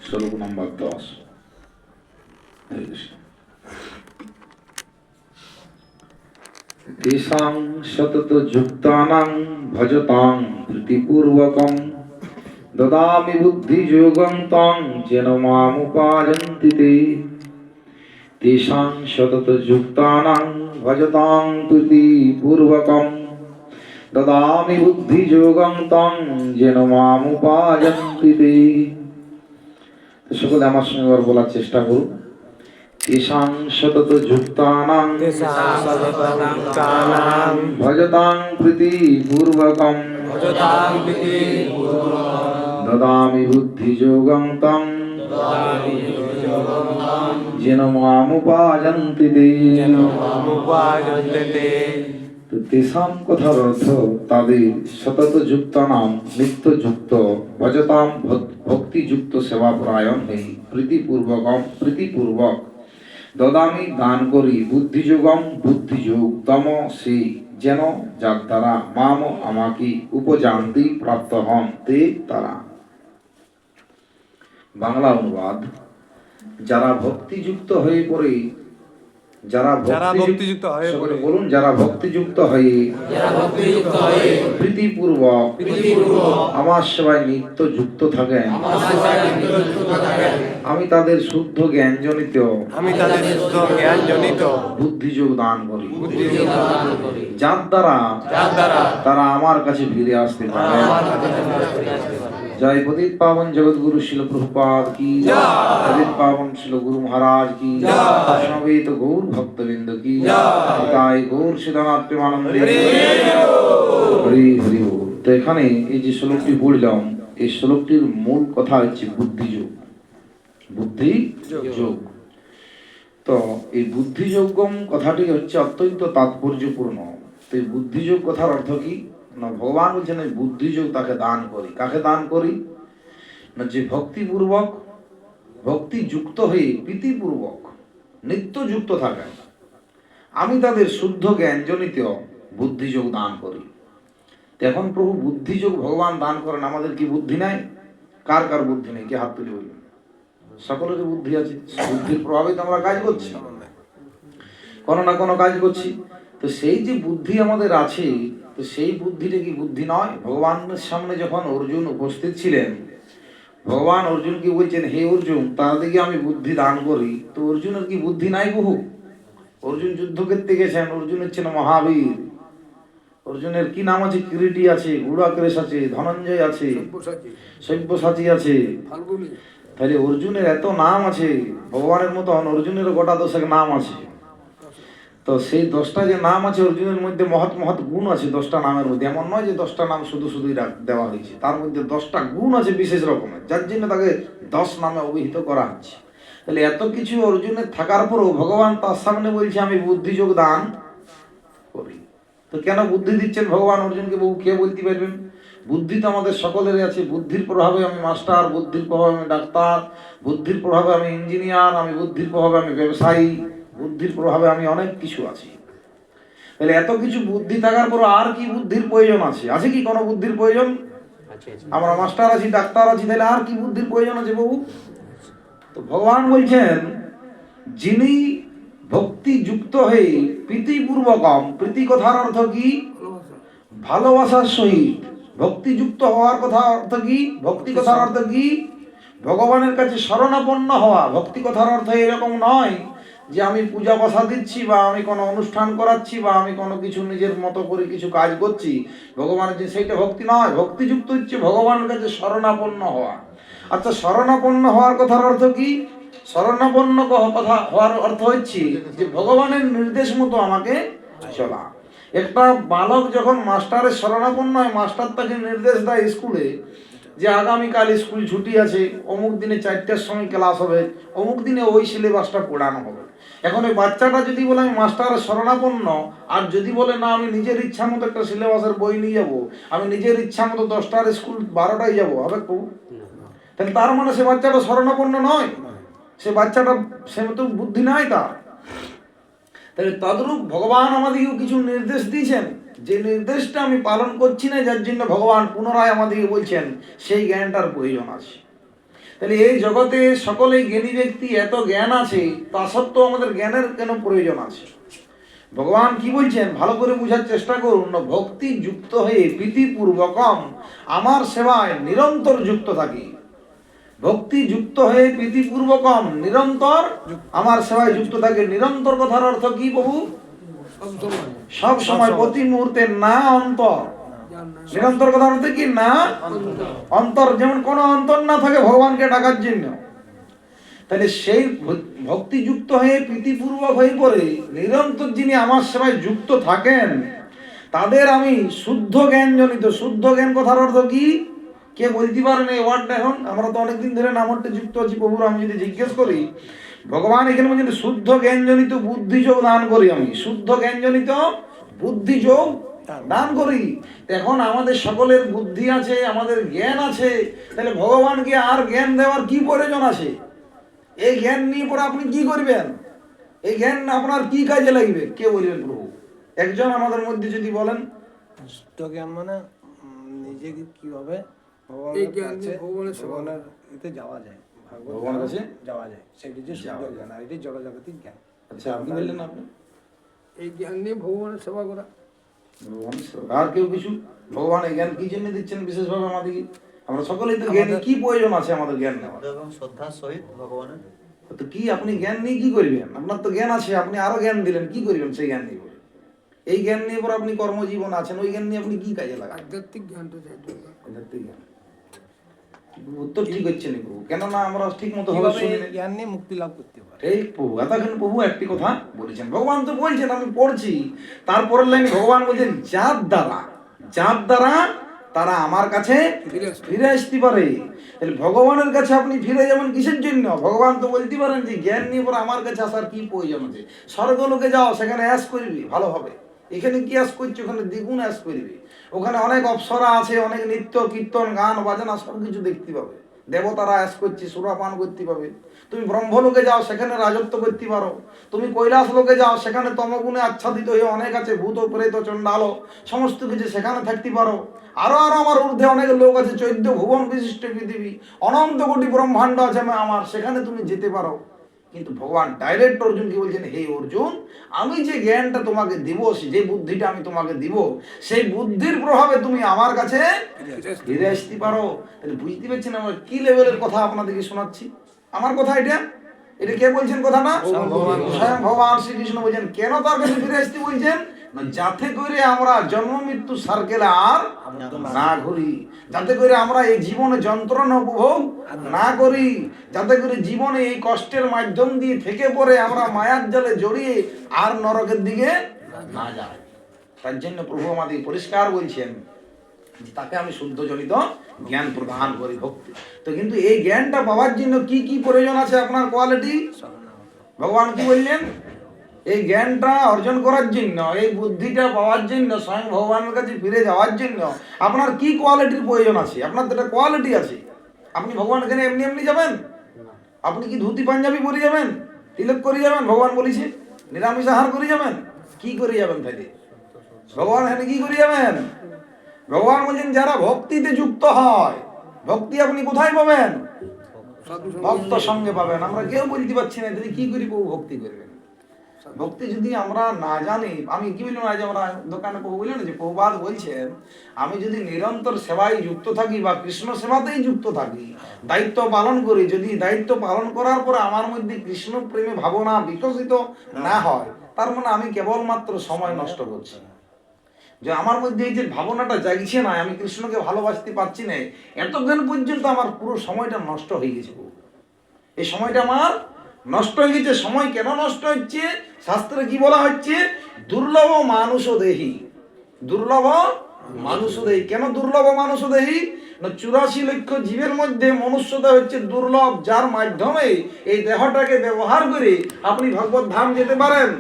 শ্লোক নম্বর 10। হরে কৃষ্ণ। তেষাং সতত যুক্তানাং ভজতাং প্রীতিপূর্বকং দদামি বুদ্ধিযোগং তং যেন মামুপাযন্তি তে। তেষাং সতত যুক্তানাং ভজতাং প্রীতিপূর্বকং দদামি বুদ্ধিযোগং তং যেন মামুপাযন্তি তে। সকলে আমার সঙ্গে এবার বলার চেষ্টা করুন। তেষাং সতত যুক্তানাং ভজতাং প্রীতিপূর্বকং দদামি বুদ্ধিযোগং তং যেন মামুপাযন্তি তে। তেষাং কথার অর্থ তাদের সতত যুক্তানাম নিত্যযুক্ত ভজতাম ভক্তিযুক্ত সেবাপরায়ণ হই প্রীতিপূর্বক দদামি দান করি বুদ্ধিযোগম বুদ্ধিযোগ তম সেই যেন যার দ্বারা মাম আমাকে উপজান্তি প্রাপ্ত হন তে তারা। বাংলা অনুবাদ। যারা ভক্তিযুক্ত হয়ে পড়ে, যারা ভক্তিযুক্ত হয়ে সকলে বলুন, যারা ভক্তিযুক্ত হয়ে প্রীতিপূর্বক আমার সেবায় নিত্য যুক্ত থাকেন, আমি তাদের শুদ্ধ জ্ঞান জনিত বুদ্ধিযোগ দান করি, যার দ্বারা তারা আমার কাছে ফিরে আসতে পারে। জয় পতিত পাবন জগৎগুরু শিল প্রভুপাদ কি জয়, পতিত পাবন শিল গুরু মহারাজ কি জয়, সমবেত গৌর ভক্তবৃন্দ কি জয়, তাই গৌর সিদ্ধানাথ প্রেমানন্দে হরি হরি বল। তো এখানে এই যে শ্লোকটি পড়লাম, এই শ্লোকটির মূল কথা হচ্ছে বুদ্ধিযোগ। বুদ্ধিযোগ। তো এই বুদ্ধিযোগম কথাটি হচ্ছে অত্যন্ত তাৎপর্যপূর্ণ। তো এই বুদ্ধিযোগ কথার অর্থ কি না, ভগবান বলছেন এই বুদ্ধিযোগ তাকে দান করি। কাকে দান করি না, যে ভক্তিপূর্বক ভক্তিযুক্ত হয়ে প্রীতিপূর্বক নিত্যযুক্ত থাকেন, আমি তাদের শুদ্ধ জ্ঞানজনিত বুদ্ধিযোগ দান করি। এখন প্রভু বুদ্ধিযোগ ভগবান দান করেন, আমাদের কি বুদ্ধি নাই? কার কার বুদ্ধি নেই? কে হাত তুলে বলবেন? সকলেরই বুদ্ধি আছে। বুদ্ধির প্রভাবে তো আমরা কাজ করছি, কোনো না কোনো কাজ করছি। তো সেই যে বুদ্ধি আমাদের আছে, তো সেই বুদ্ধিটা কি বুদ্ধি নয়? ভগবানের সামনে যখন অর্জুন উপস্থিত ছিলেন, ভগবান অর্জুনকে বলছেন, হে অর্জুন, তাদেরকে আমি বুদ্ধি দান করি। তো অর্জুনের কি বুদ্ধি নাই? বহু। অর্জুন যুদ্ধক্ষেত্রে গেছেন, অর্জুন হচ্ছেন মহাবীর। অর্জুনের কি নাম আছে? কিরীটি আছে, গুড়াকেশ আছে, ধনঞ্জয় আছে, সব্যসাচী আছে। তাহলে অর্জুনের এত নাম আছে, ভগবানের মতন অর্জুনেরও গোটা 10 নাম আছে। তো সেই 10টা যে নাম আছে অর্জুনের মধ্যে মহৎ মহৎ গুণ আছে 10টা নামের মধ্যে। এমন নয় যে 10টা নাম শুধুই দেওয়া হয়েছে, তার মধ্যে 10টা গুণ আছে বিশেষ রকমের, যার জন্য তাকে 10 নামে অভিহিত করা হচ্ছে। তাহলে এত কিছু অর্জুনের থাকার পরও ভগবান তার সামনে বলছে আমি বুদ্ধিযোগ দান করি। তো কেন বুদ্ধি দিচ্ছেন ভগবান অর্জুনকে? বহু কে বলতে পারবেন? বুদ্ধি তো আমাদের সকলেরই আছে। বুদ্ধির প্রভাবে আমি মাস্টার, বুদ্ধির প্রভাবে আমি ডাক্তার, বুদ্ধির প্রভাবে আমি ইঞ্জিনিয়ার, আমি বুদ্ধির প্রভাবে আমি ব্যবসায়ী, বুদ্ধির প্রভাবে আমি অনেক কিছু আছি। তাহলে এত কিছু বুদ্ধি থাকার পর আর কি বুদ্ধির প্রয়োজন আছে? আছে কি কোনো বুদ্ধির প্রয়োজন? আমরা মাস্টার আছি, ডাক্তার আছি, তাহলে আর কি বুদ্ধির প্রয়োজন আছে বাবু? তো ভগবান বলছেন, যিনি ভক্তি যুক্ত হয়ে প্রীতিপূর্বকম, প্রীতি কথার অর্থ কি? ভালোবাসার সহিত। ভক্তিযুক্ত হওয়ার কথা অর্থ কি? ভক্তি কথার অর্থ কি? ভগবানের কাছে শরণাপন্ন হওয়া। ভক্তি কথার অর্থ এরকম নয় যে আমি পূজা বসা দিচ্ছি, বা আমি কোনো অনুষ্ঠান করাচ্ছি, বা আমি কোনো কিছু নিজের মতো করে কিছু কাজ করছি ভগবানের যে, সেইটা ভক্তি নয়। ভক্তিযুক্ত হচ্ছে ভগবানের কাছে শরণাপন্ন হওয়া। আচ্ছা, শরণাপন্ন হওয়ার কথার অর্থ কি? শরণাপন্ন কথা হওয়ার অর্থ হচ্ছে যে ভগবানের নির্দেশ মতো আমাকে চলা। একটা বালক যখন মাস্টারের শরণাপন্ন হয়, মাস্টার তাকে নির্দেশ দেয় স্কুলে যে আগামীকাল স্কুল ছুটি আছে, অমুক দিনে 4টার সময় ক্লাস হবে, অমুক দিনে ওই সিলেবাসটা পড়ানো হবে। এখন ওই বাচ্চাটা যদি বলে আমি মাস্টারের শরণাপন্ন, আর যদি বলে না আমি নিজের ইচ্ছা মতো একটা সিলেবাসের বই নিয়ে যাবো, আমি নিজের ইচ্ছা মতো 10টার স্কুল 12টায় যাবো, হবে তো? তাহলে তার মানে সে বাচ্চাটা শরণাপন্ন নয়, সে বাচ্চাটা সে মতো বুদ্ধি নাই তার। তাহলে তদ্রূপ ভগবান আমাদেরকেও কিছু নির্দেশ দিয়েছেন, যে নির্দেশটা আমি পালন করছি না, যার জন্য ভগবান পুনরায় আমাদেরকে বলছেন সেই জ্ঞানটার প্রয়োজন আছে। তাহলে এই জগতে সকলেই জ্ঞানী ব্যক্তি, এত জ্ঞান আছে, তা সত্ত্বেও আমাদের জ্ঞানের কেন প্রয়োজন আছে? ভগবান কি বলছেন ভালো করে বোঝার চেষ্টা করুন। ভক্তি যুক্ত হয়ে প্রীতিপূর্বকম আমার সেবায় নিরন্তর যুক্ত থাকি। ভক্তি যুক্ত হয়ে প্রীতিপূর্বকম নিরন্তর আমার সেবায় যুক্ত থাকে। নিরন্তর কথার অর্থ কি প্রভু? সব সময়, প্রতি মুহূর্তে, না অন্তর। নিরন্তর কথার অর্থ কি? না অন্তর। যেমন কোনো অন্তর না থাকে ভগবানকে ডাকার জন্য। তাহলে সেই ভক্তি যুক্ত হয়ে প্রীতিপূর্বক হয়ে পড়ে নিরন্তর যিনি আমার সেবায় যুক্ত থাকেন, তাদের আমি শুদ্ধ জ্ঞান জনিত। শুদ্ধ জ্ঞান কথার অর্থ কি? কে বলতে পারেন এই ওয়ার্ডটা? এখন আমরা তো অনেকদিন ধরে নামটা যুক্ত আছি প্রভুর। আমি যদি জিজ্ঞেস করি, ভগবান এখানে বলছেন শুদ্ধ জ্ঞান জনিত বুদ্ধি যোগ দান করি। আমি শুদ্ধ জ্ঞান জনিত বুদ্ধি যোগ দান করি। এখন আমাদের সকলের বুদ্ধি আছে, আমাদের জ্ঞান আছে, তাহলে ভগবানকে আর জ্ঞান দেওয়ার কি প্রয়োজন আছে? এই জ্ঞান নিয়ে পরে আপনি কি করবেন? এই জ্ঞান আপনার কি কাজে লাগবে? কে বলবেন প্রভু? একজন আমাদের মধ্যে যদি বলেন। শুদ্ধ জ্ঞান মানে নিজেকে কিভাবে ভগবানের এতে যাওয়া যায়, ভগবানের কাছে যাওয়া যায়, সেটি যে শুদ্ধ জ্ঞান। আর এটি জড়জাগতিক জ্ঞান। আচ্ছা, আপনি বললেন আপনি এই জ্ঞান নিয়ে ভগবানের সেবা করা। আর কেউ কিছু? ভগবান এই জ্ঞান কি জন্য দিচ্ছেন বিশেষভাবে আমাদেরকে? আমরা সকলেই তো জ্ঞানী, কি প্রয়োজন আছে আমাদের জ্ঞান নেওয়ার? এবং শ্রদ্ধার সহিত ভগবানের। তো কি আপনি জ্ঞান নিয়ে কি করবেন? আপনার তো জ্ঞান আছে, আপনি আরো জ্ঞান দিলেন, কি করবেন সেই জ্ঞান নিয়ে? এই জ্ঞান নিয়ে পর আপনি কর্মজীবন আছেন, ওই জ্ঞান নিয়ে আপনি কি কাজে লাগান? আধ্যাত্মিক জ্ঞানটা চাই দরকার। আধ্যাত্মিক জ্ঞান উত্তর ঠিক হচ্ছে না প্রভু, কেননা আমরা ঠিক মতো হবে শুনিনি। জ্ঞান নিয়ে মুক্তি লাভ করতে পারে এই প্রভু এতক্ষণ প্রভু একটি কথা বলেছেন। ভগবান তো বলছেন, আমি পড়ছি তারপরের লাইনে ভগবান বলছেন যার দ্বারা তারা আমার কাছে ফিরে আসতে পারে। তাহলে ভগবানের কাছে আপনি ফিরে যাবেন কিসের জন্য? ভগবান তো বলতে পারেন যে জ্ঞান নিয়ে পরে আমার কাছে আসার কি প্রয়োজন আছে? স্বর্গলোকে যাও, সেখানে অ্যাশ করবি, ভালো হবে। এখানে কি অ্যাশ করছে? ওখানে দ্বিগুণ অ্যাশ করবি। ওখানে অনেক অপ্সরা আছে, অনেক নৃত্য কীর্তন গান বাজনা সব কিছু দেখতে পাবে। দেবতারা অ্যাশ করছে, সুরাপান করতে পাবে। তুমি ব্রহ্মলোকে যাও, সেখানে রাজত্ব করতে পারো। তুমি কৈলাস লোকে যাও, সেখানে তমগুণে আচ্ছাদিত হয়ে অনেক আছে, ভূত প্রেত চণ্ডাল সমস্ত কিছু, সেখানে থাকতে পারো। আরো আমার ঊর্ধ্বে অনেক লোক আছে, 14 ভুবন বিশিষ্ট পৃথিবী, অনন্ত কোটি ব্রহ্মাণ্ড আছে আমার, সেখানে তুমি যেতে পারো। কিন্তু ভগবান ডাইরেক্ট অর্জুনকে বলছেন, হে অর্জুন, আমি যে জ্ঞানটা তোমাকে দিব, যে বুদ্ধিটা আমি তোমাকে দিব, সেই বুদ্ধির প্রভাবে তুমি আমার কাছে ফিরে আসতে পারো। তাহলে বুঝতে পারছেন আমরা কি লেভেলের কথা আপনাদেরকে শোনাচ্ছি? আমার কথা এটা কে বলছেন কথাটা? স্বয়ং ভগবান শ্রীকৃষ্ণ বলছেন। কেন তার কাছে ফিরে আসতে বলছেন? যাতে করে আমরা জন্ম মৃত্যু সার্কেলে আর না ঘুরি, যাতে করে আমরা এই জীবনে যন্ত্রণা উপভোগ না করি, যাতে করে জীবনে এই কষ্টের মাধ্যম দিয়ে থেকে পরে আমরা মায়ার জালে জড়িয়ে আর নরকের দিকে না যাই। তার জন্য প্রভু আমাদের পরিষ্কার বলছেন, তাকে আমি শুদ্ধ জনিত জ্ঞান প্রদান করি, ভক্তি। তো কিন্তু এই জ্ঞানটা পাওয়ার জন্য কি কি প্রয়োজন আছে আপনার কোয়ালিটি? ভগবান কি বললেন? এই জ্ঞানটা অর্জন করার জন্য, এই বুদ্ধিটা পাওয়ার জন্য, স্বয়ং ভগবানের কাছে ফিরে যাওয়ার জন্য আপনার কি কোয়ালিটির প্রয়োজন আছে? আপনার তো একটা কোয়ালিটি আছে। আপনি ভগবান এখানে এমনি এমনি যাবেন? আপনি কি ধুতি পাঞ্জাবি পরে যাবেন, তিলক করে যাবেন? ভগবান বলেছে নিরামিষ আহার করে যাবেন? কি করে যাবেন? তাইলে ভগবান এখানে কি করে যাবেন? ভগবান বলছেন যারা ভক্তিতে যুক্ত হয়। ভক্তি আপনি কোথায় পাবেন? ভক্ত সঙ্গে পাবেন। আমরা কেউ বলতে পারছি না কি করি প্রভু ভক্তি করবেন। ভক্তি যদি আমরা না জানি, আমি কি বললাম আজ আমরা দোকানে প্রভু বললেন যে প্রভুপাদ বলছেন, আমি যদি নিরন্তর সেবায় যুক্ত থাকি বা কৃষ্ণ সেবাতেই যুক্ত থাকি, দায়িত্ব পালন করি, যদি দায়িত্ব পালন করার পরে আমার মধ্যে কৃষ্ণ প্রেমে ভাবনা বিকশিত না হয়, তার মানে আমি কেবলমাত্র সময় নষ্ট করছি। যে আমার মধ্যে এই যে ভাবনাটা জাগছে না, আমি কৃষ্ণকে ভালোবাসতে পারছি না, এতক্ষণ পর্যন্ত আমার পুরো সময়টা নষ্ট হয়ে গেছে। এই সময়টা আমার নষ্ট হয়ে গেছে। সময় কেন নষ্ট হচ্ছে? শাস্ত্রে কি বলা হচ্ছে? দুর্লভ মানুষ দেহি। দুর্লভ মানুষ দেহি। কেন দুর্লভ মানুষ দেহি? 84 লক্ষ জীবের মধ্যে মনুষ্যতা হচ্ছে দুর্লভ, যার মাধ্যমে এই দেহটাকে ব্যবহার করে আপনি ভগবত ধাম যেতে পারেন।